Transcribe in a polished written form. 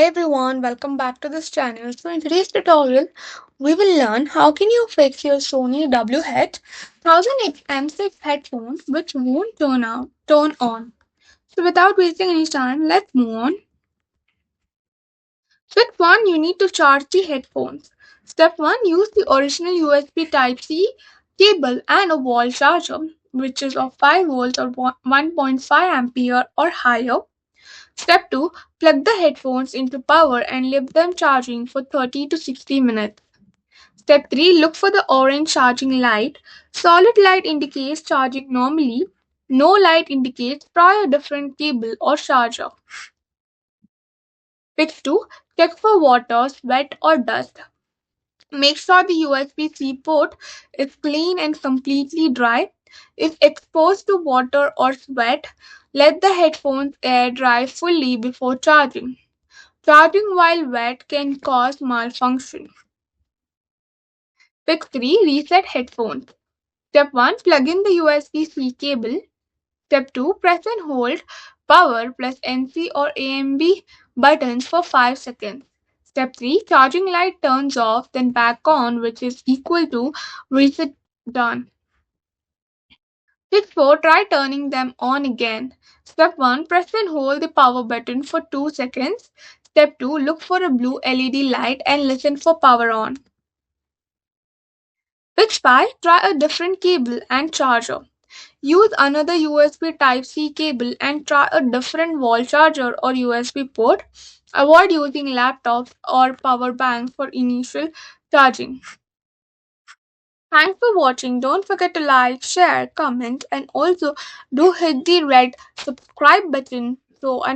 Hey everyone, welcome back to this channel. So in today's tutorial, we will learn how can you fix your Sony WH-1000XM6 headphones which won't turn on. So without wasting any time, let's move on. Step 1, you need to charge the headphones. Step 1, use the original USB Type-C cable and a wall charger which is of 5 volts or 1.5 ampere or higher. Step 2, plug the headphones into power and leave them charging for 30 to 60 minutes. Step 3, look for the orange charging light. Solid light indicates charging normally. No light indicates try a different cable or charger. Fix 2, check for water, sweat or dust. Make sure the USB-C port is clean and completely dry. If exposed to water or sweat, let the headphones air dry fully before charging. Charging while wet can cause malfunction. Fix 3, reset headphones. Step 1, plug in the USB-C cable. Step 2, press and hold power plus NC or AMB buttons for 5 seconds. Step 3, charging light turns off then back on, which is equal to reset done. Step 4, try turning them on again. Step 1, press and hold the power button for 2 seconds. Step 2, look for a blue LED light and listen for power on. Fix 5, try a different cable and charger. Use another USB Type-C cable and try a different wall charger or USB port. Avoid using laptops or power banks for initial charging. Thanks for watching. Don't forget to like, share, comment, and also do hit the red subscribe button. So